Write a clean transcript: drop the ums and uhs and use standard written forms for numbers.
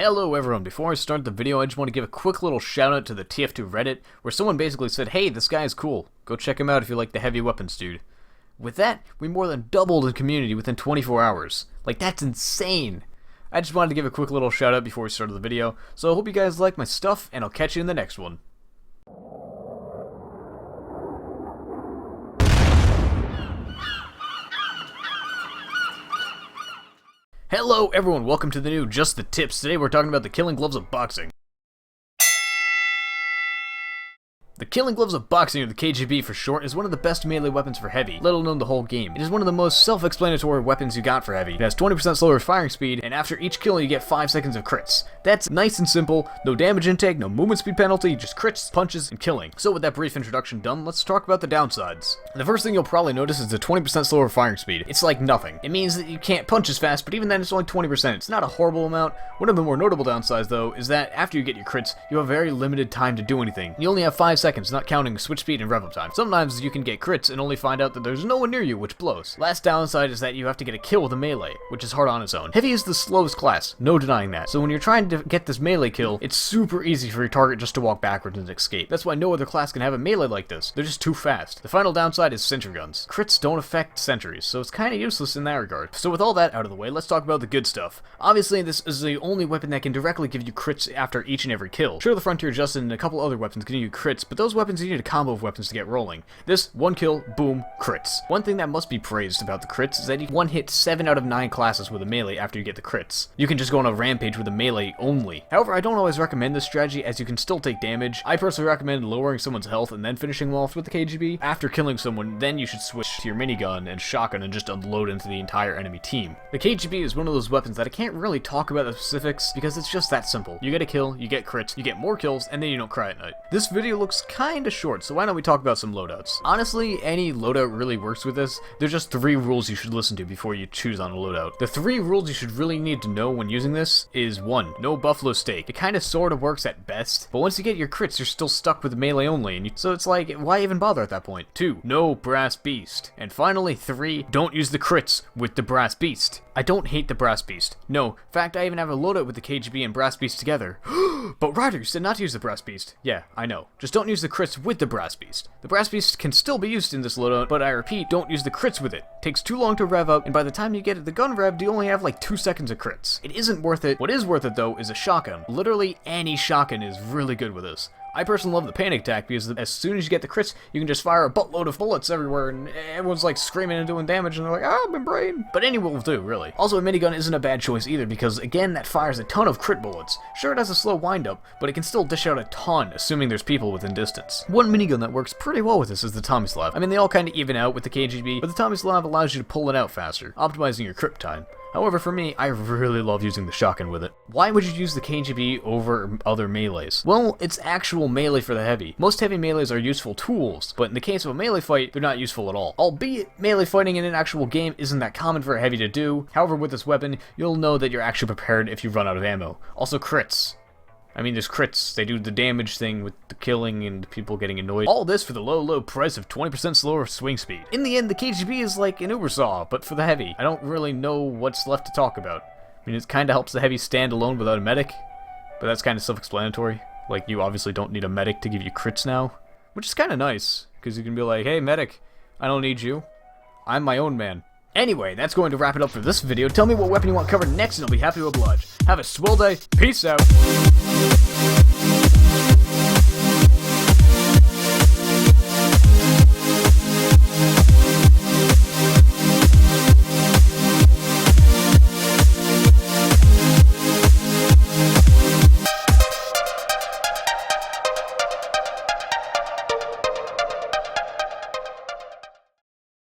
Hello everyone, before I start the video I just want to give a quick little shout out to the TF2 Reddit, where someone basically said, hey, this guy is cool, go check him out if you like the heavy weapons dude. With that, we more than doubled in community within 24 hours. Like, that's insane! I just wanted to give a quick little shout out before we started the video, so I hope you guys like my stuff, and I'll catch you in the next one. Hello everyone, welcome to the new Just the Tips. Today we're talking about the killing gloves of boxing. The killing gloves of boxing, or the KGB for short, is one of the best melee weapons for heavy, let alone the whole game. It is one of the most self-explanatory weapons you got for heavy. It has 20% slower firing speed, and after each kill you get 5 seconds of crits. That's nice and simple, no damage intake, no movement speed penalty, just crits, punches, and killing. So with that brief introduction done, let's talk about the downsides. The first thing you'll probably notice is the 20% slower firing speed. It's like nothing. It means that you can't punch as fast, but even then it's only 20%. It's not a horrible amount. One of the more notable downsides though is that after you get your crits, you have very limited time to do anything. You only have 5 seconds, not counting switch speed and rev up time. Sometimes you can get crits and only find out that there's no one near you, which blows. Last downside is that you have to get a kill with a melee, which is hard on its own. Heavy is the slowest class, no denying that. So when you're trying to get this melee kill, it's super easy for your target just to walk backwards and escape. That's why no other class can have a melee like this. They're just too fast. The final downside is sentry guns. Crits don't affect sentries, so it's kind of useless in that regard. So with all that out of the way, let's talk about the good stuff. Obviously, this is the only weapon that can directly give you crits after each and every kill. Sure, the Frontier Justin and a couple other weapons can give you crits, but those weapons you need a combo of weapons to get rolling. This, one kill, boom, crits. One thing that must be praised about the crits is that you can one-hit 7 out of 9 classes with a melee after you get the crits. You can just go on a rampage with a melee only. However, I don't always recommend this strategy as you can still take damage. I personally recommend lowering someone's health and then finishing them off with the KGB. After killing someone, then you should switch to your minigun and shotgun and just unload into the entire enemy team. The KGB is one of those weapons that I can't really talk about the specifics because it's just that simple. You get a kill, you get crits, you get more kills, and then you don't cry at night. This video looks kinda short, so why don't we talk about some loadouts. Honestly, any loadout really works with this. There's just 3 rules you should listen to before you choose on a loadout. The 3 rules you should really need to know when using this is 1. No buffalo steak. It kinda sorta works at best, but once you get your crits, you're still stuck with melee only, and so it's like, why even bother at that point? 2. No brass beast. And finally, 3. Don't use the crits with the brass beast. I don't hate the brass beast. No, in fact, I even have a loadout with the KGB and brass beast together. But Ryder, you said not to use the brass beast. Yeah, I know. Just don't use the crits with the brass beast. The brass beast can still be used in this loadout, but I repeat, don't use the crits with it. Takes too long to rev up, and by the time you get the gun revved, you only have like 2 seconds of crits. It isn't worth it. What is worth it though is a shotgun. Literally any shotgun is really good with this. I personally love the panic attack because as soon as you get the crits, you can just fire a buttload of bullets everywhere and everyone's like screaming and doing damage and they're like, ah, my brain. But any will do, really. Also, a minigun isn't a bad choice either because, again, that fires a ton of crit bullets. Sure, it has a slow wind-up, but it can still dish out a ton, assuming there's people within distance. One minigun that works pretty well with this is the Tomislav. I mean, they all kind of even out with the KGB, but the Tomislav allows you to pull it out faster, optimizing your crit time. However, for me, I really love using the shotgun with it. Why would you use the KGB over other melees? Well, it's actual melee for the heavy. Most heavy melees are useful tools, but in the case of a melee fight, they're not useful at all. Albeit, melee fighting in an actual game isn't that common for a heavy to do. However, with this weapon, you'll know that you're actually prepared if you run out of ammo. Also, crits. I mean, there's crits. They do the damage thing with the killing and people getting annoyed. All this for the low price of 20% slower swing speed. In the end, the KGB is like an Ubersaw, but for the heavy. I don't really know what's left to talk about. I mean, it kind of helps the heavy stand alone without a medic, but that's kind of self-explanatory. Like, you obviously don't need a medic to give you crits now, which is kind of nice, because you can be like, hey, medic, I don't need you. I'm my own man. Anyway, that's going to wrap it up for this video. Tell me what weapon you want covered next and I'll be happy to oblige. Have a swell day. Peace out.